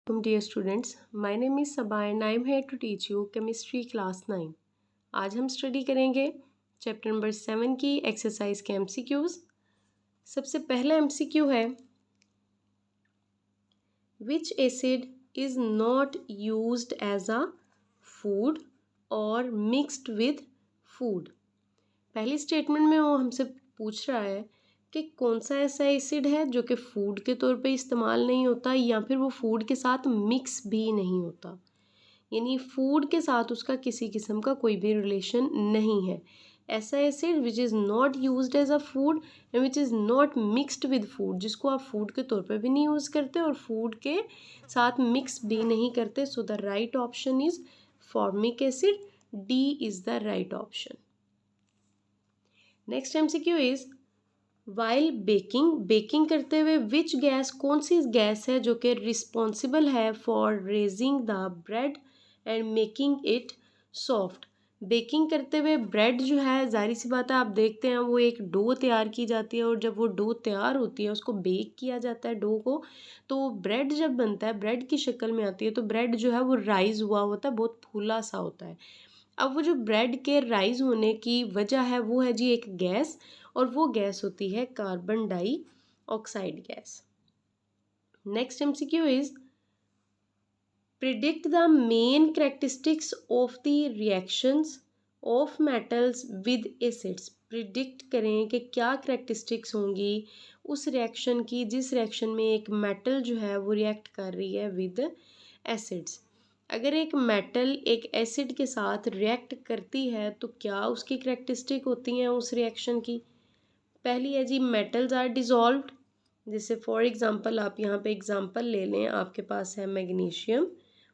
Dear students, my name is Sabah and I am here to teach you chemistry class 9. आज हम study करेंगे chapter number 7 की exercise के MCQs। सबसे पहला MCQ है Which acid is not used as a food or mixed with food? पहली statement में वो हमसे पूछ रहा है कि कौन सा ऐसा एसिड है जो कि फूड के तौर पे इस्तेमाल नहीं होता या फिर वो फूड के साथ मिक्स भी नहीं होता, यानी फूड के साथ उसका किसी किस्म का कोई भी रिलेशन नहीं है। ऐसा acid which is not used as a food and which is not mixed with food, जिसको आप फूड के तौर पे भी नहीं यूज़ करते और फूड के साथ मिक्स भी नहीं करते। सो the right option is formic acid, D is the right option. Next MCQ is while baking करते हुए विच गैस, कौन सी गैस है जो कि रिस्पॉन्सिबल है for raising the bread and making it soft. Baking करते हुए ब्रेड जो है, जाहिर सी बात है आप देखते हैं वो एक डो तैयार की जाती है और जब वो डो तैयार होती है उसको बेक किया जाता है डो को, तो ब्रेड जब बनता है ब्रेड की शक्ल में आती है तो ब्रेड जो है वो राइज हुआ होता है, बहुत फूला सा होता है। अब वो जो ब्रेड के राइज होने की वजह है वो है जी एक गैस, और वो गैस होती है carbon dioxide gas. Next MCQ is predict the main characteristics of the reactions of metals with acids. Predict करें कि क्या कैरेक्टरिस्टिक्स होंगी उस रिएक्शन की जिस रिएक्शन में एक मेटल जो है वो रिएक्ट कर रही है विद एसिड्स। अगर एक मेटल एक एसिड के साथ रिएक्ट करती है तो क्या उसकी कैरेक्टरिस्टिक होती हैं उस रिएक्शन की। पहली है जी मेटल्स आर डिज़ोल्व्ड, जैसे फॉर एग्जांपल आप यहाँ पे एग्जांपल ले लें, आपके पास है मैग्नीशियम,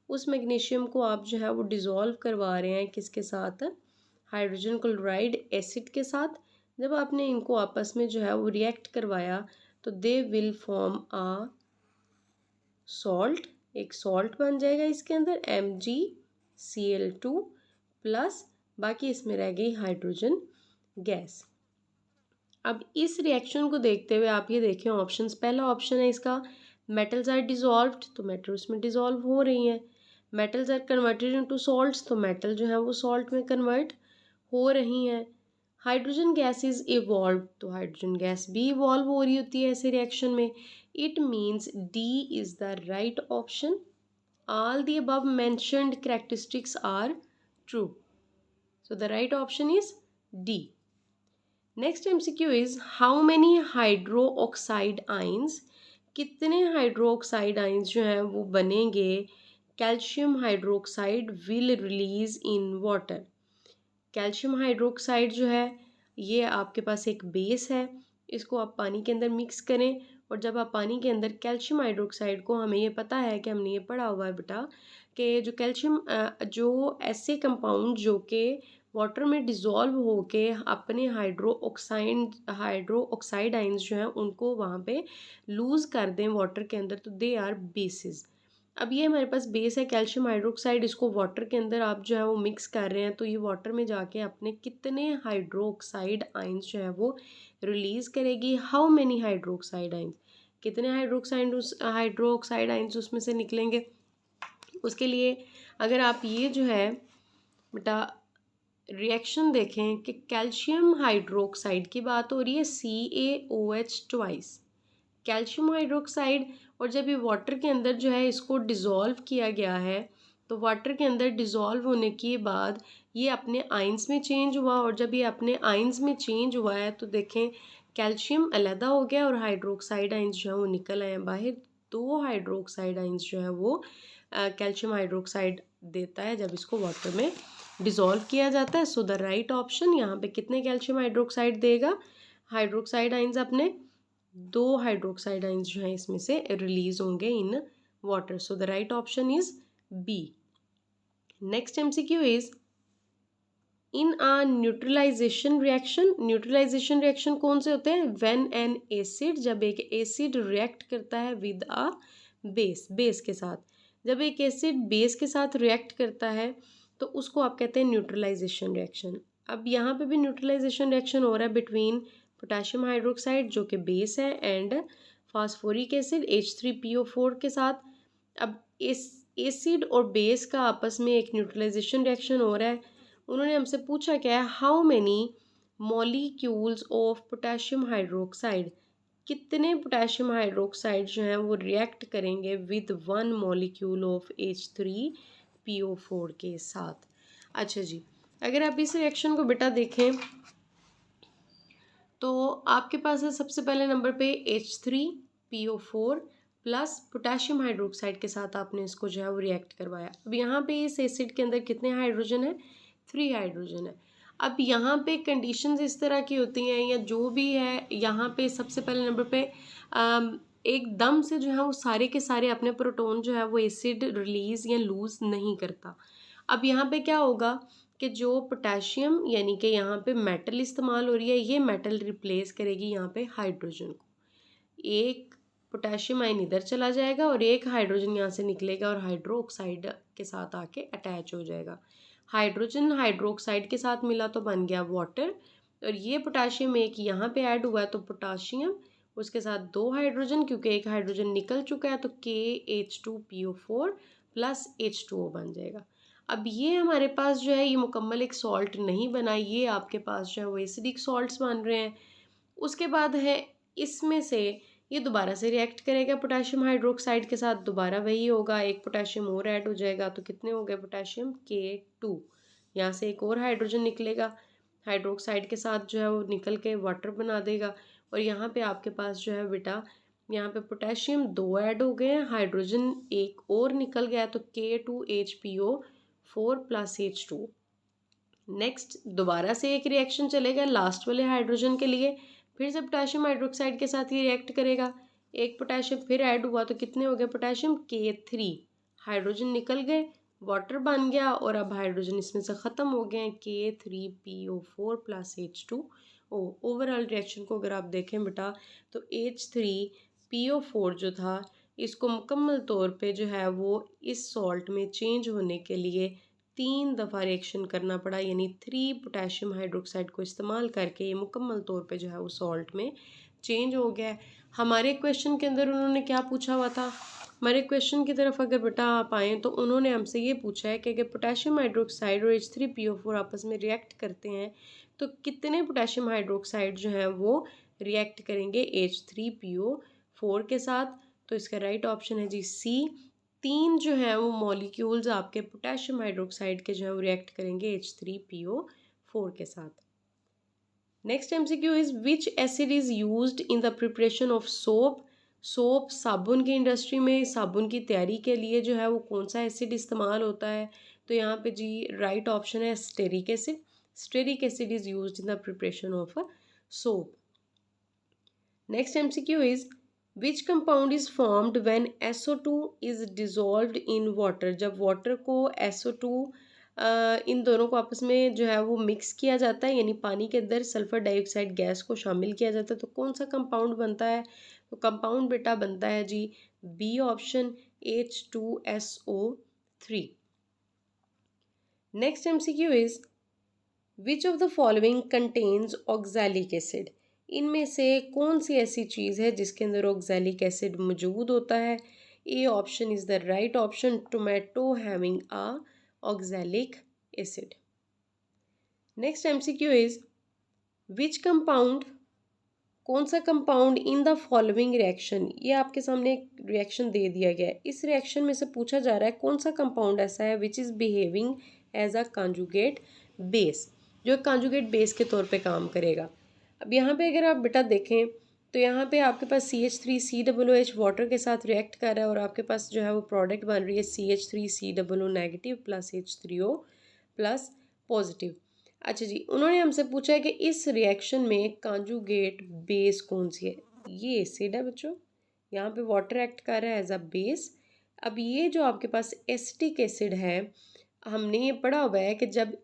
उस मैग्नीशियम को आप जो है वो डिज़ोल्व करवा रहे हैं किसके साथ, हाइड्रोजन क्लोराइड एसिड के साथ। जब आपने इनको आपस में जो है वो रिएक्ट करवाया तो they will form a salt, एक सॉल्ट बन जाएगा इसके अंदर MgCl2 प्लस, बाकी इसमें रह गई हाइड्रोजन गैस। अब इस रिएक्शन को देखते हुए आप ये देखें ऑप्शंस, पहला ऑप्शन है इसका मेटल्स आर डिज़ोल्व्ड, तो मेटल उसमें डिज़ोल्व हो रही हैं। Metals are converted into salts, तो मेटल जो है वो सॉल्ट में कन्वर्ट हो रही हैं। हाइड्रोजन गैस इज इवॉल्व, तो हाइड्रोजन गैस भी इवॉल्व हो रही होती है ऐसे रिएक्शन में। It means D is the right option. All the above mentioned characteristics are true, so the right option is D. Next MCQ is how many hydro oxide ions, कितने hydro oxide ions जो हैं वो बनेंगे calcium hydroxide will release in water. Calcium hydroxide जो है ये आपके पास एक बेस है, इसको आप पानी के अंदर मिक्स करें और जब आप पानी के अंदर कैल्शियम हाइड्रोक्साइड को, हमें ये पता है कि हमने ये पढ़ा हुआ है बेटा कि जो कैल्शियम जो ऐसे कंपाउंड जो कि वाटर में डिज़ोल्व होके अपने हाइड्रो ऑक्साइड आइंस जो हैं उनको वहाँ पे लूज़ कर दें वाटर के अंदर, तो दे आर बेसिस। अब ये हमारे पास बेस है कैल्शियम हाइड्रोक्साइड, इसको वाटर के अंदर आप जो है वो मिक्स कर रहे हैं तो ये वाटर में जाके अपने कितने हाइड्रोक्साइड आइंस जो है वो रिलीज़ करेगी। हाउ मेनी हाइड्रोक्साइड आइंस, कितने हाइड्रोक्साइड आइंस उसमें से निकलेंगे। उसके लिए अगर आप ये जो है बेटा रिएक्शन देखें कि कैल्शियम हाइड्रोक्साइड की बात हो रही है CaOH ट्वाइस, कैल्शियम हाइड्रोक्साइड, और जब ये वाटर के अंदर जो है इसको डिज़ोल्व किया गया है तो वाटर के अंदर डिज़ोल्व होने के बाद ये अपने आइंस में चेंज हुआ, और जब ये अपने आइंस में चेंज हुआ है तो देखें कैल्शियम अलहदा हो गया और हाइड्रोक्साइड आइंस जो है वो निकल आए हैं बाहर। दो हाइड्रोक्साइड आइंस जो है वो कैल्शियम हाइड्रोक्साइड देता है जब इसको वाटर में डिज़ोल्व किया जाता है। सो द राइट ऑप्शन, यहाँ पे कितने कैल्शियम हाइड्रोक्साइड देगा, हाइड्रोक्साइड आइंस अपने दो हाइड्रोक्साइड आइंस जो हैं इसमें से रिलीज होंगे in water. So the right option is B. Next MCQ is in a neutralization reaction, neutralization reaction कौन से होते हैं, व्हेन एन एसिड, जब एक एसिड रिएक्ट करता है विद अ बेस, बेस के साथ, जब एक एसिड बेस के साथ रिएक्ट करता है तो उसको आप कहते हैं न्यूट्रलाइजेशन रिएक्शन। अब यहाँ पे भी न्यूट्रलाइजेशन रिएक्शन हो रहा है बिटवीन पोटेशियम हाइड्रोक्साइड जो कि बेस है एंड फास्फोरिक एसिड H3PO4 के साथ। अब एसिड और बेस का आपस में एक न्यूट्रलाइजेशन रिएक्शन हो रहा है। उन्होंने हमसे पूछा क्या है, how many molecules of potassium hydroxide, कितने पोटेशियम हाइड्रोक्साइड जो हैं वो रिएक्ट करेंगे विद 1 मॉलिक्यूल ऑफ H3PO4 के साथ। अच्छा जी, अगर आप इस रिएक्शन को बेटा देखें तो आपके पास है सबसे पहले नंबर पे H3PO4 प्लस पोटेशियम हाइड्रोक्साइड के साथ आपने इसको जो है वो रिएक्ट करवाया। अब यहाँ पे इस एसिड के अंदर कितने हाइड्रोजन है, 3 हाइड्रोजन है। अब यहाँ पे कंडीशंस इस तरह की होती हैं या जो भी है, यहाँ पे सबसे पहले नंबर पे एकदम से जो है वो सारे के सारे अपने प्रोटॉन जो है वो एसिड रिलीज या लूज नहीं करता। अब यहाँ पे क्या होगा कि जो पोटेशियम यानी कि यहाँ पे मेटल इस्तेमाल हो रही है, ये मेटल रिप्लेस करेगी यहाँ पे हाइड्रोजन को। एक पोटेशियम आयन इधर चला जाएगा और एक हाइड्रोजन यहाँ से निकलेगा और हाइड्रोक्साइड के साथ आके अटैच हो जाएगा। हाइड्रोजन हाइड्रोक्साइड के साथ मिला तो बन गया वाटर, और ये पोटेशियम एक यहाँ पे ऐड हुआ है तो पोटेशियम, उसके साथ 2 हाइड्रोजन, क्योंकि एक हाइड्रोजन निकल चुका है तो KH2PO4 प्लस H2O बन जाएगा। अब ये हमारे पास जो है ये मुकम्मल एक सॉल्ट नहीं बना, ये आपके पास जो है वो एसिडिक सॉल्ट्स बन रहे हैं। उसके बाद है इसमें से ये दोबारा से रिएक्ट करेगा पोटेशियम हाइड्रोक्साइड के साथ, दोबारा वही होगा, एक पोटेशियम और ऐड हो जाएगा तो कितने हो गए पोटेशियम K2, यहाँ से एक और हाइड्रोजन निकलेगा, हाइड्रोक्साइड के साथ जो है वो निकल के वाटर बना देगा। और यहाँ पे आपके पास जो है बेटा यहाँ पे पोटेशियम 2 ऐड हो गए हैं, हाइड्रोजन एक और निकल गया तो K2HPO4 प्लस H2। नेक्स्ट दोबारा से एक रिएक्शन चलेगा लास्ट वाले हाइड्रोजन के लिए, फिर से पोटेशियम हाइड्रोक्साइड के साथ ही रिएक्ट करेगा, एक पोटेशियम फिर ऐड हुआ तो कितने हो गए पोटेशियम K3, हाइड्रोजन निकल गए, वाटर बन गया और अब हाइड्रोजन इसमें से ख़त्म हो गए हैं, K3PO4 plus H2O। Overall reaction को अगर आप देखें बेटा तो H3PO4 जो था इसको मुकम्मल तौर पे जो है वो इस सॉल्ट में चेंज होने के लिए 3 दफ़ा रिएक्शन करना पड़ा, यानी 3 पोटेशियम हाइड्रोक्साइड को इस्तेमाल करके ये मुकम्मल तौर पे जो है वो सॉल्ट में चेंज हो गया है। हमारे क्वेश्चन के अंदर उन्होंने क्या पूछा हुआ था, हमारे क्वेश्चन की तरफ अगर बेटा आप आएँ तो उन्होंने हमसे ये पूछा है कि अगर पोटेशियम हाइड्रोक्साइड और H3PO4 आपस में रिएक्ट करते हैं तो कितने पोटेशियम हाइड्रोक्साइड जो हैं वो रिएक्ट करेंगे H3PO4 के साथ। तो इसका राइट ऑप्शन है जी सी, 3 जो है वो मॉलिक्यूल्स आपके पोटेशियम हाइड्रोक्साइड के जो है वो रिएक्ट करेंगे H3PO4 के साथ। Next MCQ is which acid is used in the preparation of soap. Soap साबुन की इंडस्ट्री में साबुन की तैयारी के लिए जो है वो कौन सा एसिड इस्तेमाल होता है, तो यहाँ पे जी राइट ऑप्शन है stearic acid. Stearic acid is used in the preparation of soap. Next MCQ is which compound is formed when SO2 is dissolved in water. जब वाटर को SO2 इन दोनों को आपस में जो है वो मिक्स किया जाता है, यानी पानी के अंदर सल्फर डाइऑक्साइड गैस को शामिल किया जाता है, तो कौन सा कंपाउंड बनता है, तो कंपाउंड बेटा बनता है जी B option H2SO3। Next MCQ is which of the following contains oxalic acid. इनमें से कौन सी ऐसी चीज़ है जिसके अंदर ऑक्सैलिक एसिड मौजूद होता है। A option is the right option, tomato having a oxalic acid. Next MCQ is which compound, कौन सा compound in the following reaction, ये आपके सामने एक रिएक्शन दे दिया गया है, इस रिएक्शन में से पूछा जा रहा है कौन सा कंपाउंड ऐसा है which is behaving as a conjugate base, जो कॉन्जुगेट बेस के तौर पे काम करेगा। अब यहाँ पे अगर आप बेटा देखें तो यहाँ पे आपके पास CH3COOH वाटर के साथ रिएक्ट कर रहा है और आपके पास जो है वो प्रोडक्ट बन रही है CH3COO negative plus H3O plus positive. अच्छा जी, उन्होंने हमसे पूछा है कि इस रिएक्शन में कॉन्जुगेट बेस कौन सी है। ये एसिड है बच्चों, यहाँ पे वाटर एक्ट कर रहा है एज अ बेस। अब ये जो आपके पास एसिटिक एसिड है, हमने ये पढ़ा हुआ है कि जब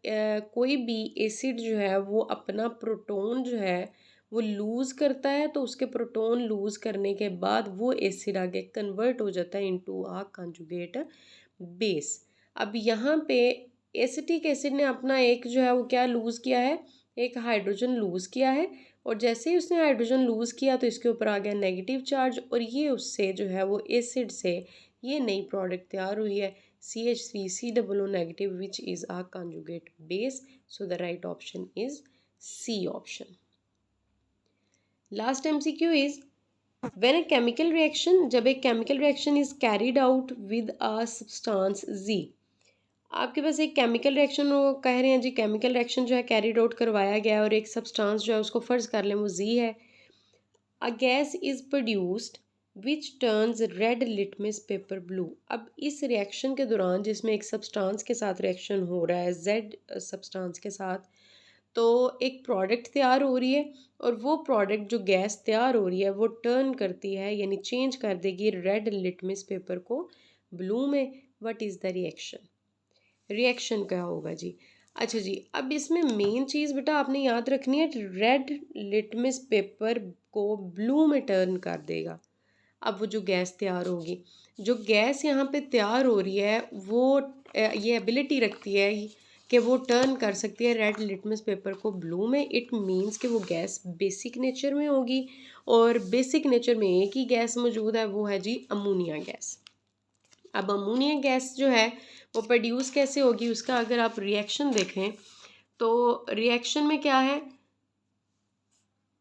कोई भी एसिड जो है वो अपना प्रोटॉन जो है वो लूज़ करता है तो उसके प्रोटॉन लूज़ करने के बाद वो एसिड आगे कन्वर्ट हो जाता है इनटू आ कॉन्जुगेट बेस। अब यहाँ पे एसिटिक एसिड ने अपना एक जो है वो क्या लूज़ किया है, एक हाइड्रोजन लूज़ किया है, और जैसे ही उसने हाइड्रोजन लूज़ किया तो इसके ऊपर आ गया नेगेटिव चार्ज और ये उससे जो है वो एसिड से ये नई प्रोडक्ट तैयार हुई है CH3COO negative which is a conjugate base. So the right option is C option. Last MCQ is when a chemical reaction, जब एक chemical reaction is carried out with a substance Z. आपके पास एक chemical reaction वो कह रहे हैं जी, chemical reaction जो है कैरिड आउट करवाया गया है और एक सब्सटेंस जो है उसको फ़र्ज़ कर लें वो Z है. A gas is produced which turns red litmus paper blue. अब इस रिएक्शन के दौरान जिसमें एक सब्सटेंस के साथ रिएक्शन हो रहा है जेड सब्सटेंस के साथ, तो एक प्रोडक्ट तैयार हो रही है और वो प्रोडक्ट जो गैस तैयार हो रही है वो टर्न करती है यानी चेंज कर देगी रेड लिटमस पेपर को ब्लू में. What is the reaction? Reaction क्या होगा जी? अच्छा जी, अब इसमें मेन चीज़ बेटा आपने याद रखनी है, रेड लिटमस पेपर को ब्लू में टर्न कर देगा. अब वो जो गैस तैयार होगी, जो गैस यहाँ पे तैयार हो रही है वो ये एबिलिटी रखती है कि वो टर्न कर सकती है रेड लिटमस पेपर को ब्लू में. इट मीन्स कि वो गैस बेसिक नेचर में होगी और बेसिक नेचर में एक ही गैस मौजूद है, वो है जी अमोनिया गैस. अब अमोनिया गैस जो है वो प्रोड्यूस कैसे होगी, उसका अगर आप रिएक्शन देखें तो रिएक्शन में क्या है,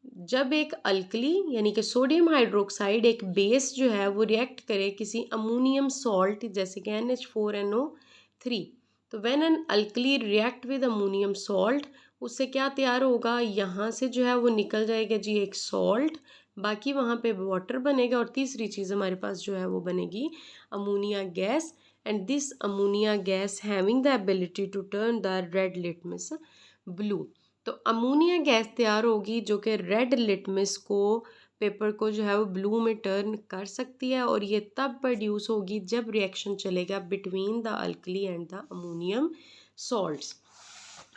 जब एक अल्कली यानी कि सोडियम हाइड्रोक्साइड एक बेस जो है वो रिएक्ट करे किसी अमोनियम सॉल्ट जैसे कि NH4NO3, तो when an alkali react with ammonium salt, उससे क्या तैयार होगा, यहाँ से जो है वो निकल जाएगा जी एक सॉल्ट, बाकी वहाँ पे वाटर बनेगा और तीसरी चीज़ हमारे पास जो है वो बनेगी ammonia gas. And this ammonia gas having the ability to turn the red litmus blue. तो अमोनिया गैस तैयार होगी जो कि रेड लिटमस को पेपर को जो है वो ब्लू में टर्न कर सकती है और ये तब प्रोड्यूस होगी जब रिएक्शन चलेगा between the alkali and the ammonium salts.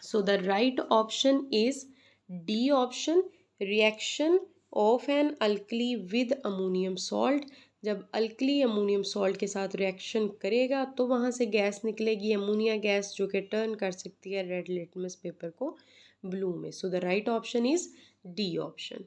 So the right option is D option. Reaction of an alkali with ammonium salt, जब अल्कली अमोनियम सॉल्ट के साथ रिएक्शन करेगा तो वहाँ से गैस निकलेगी अमोनिया गैस जो कि टर्न कर सकती है रेड लिटमस पेपर को ब्लू में. सो the right option is D option.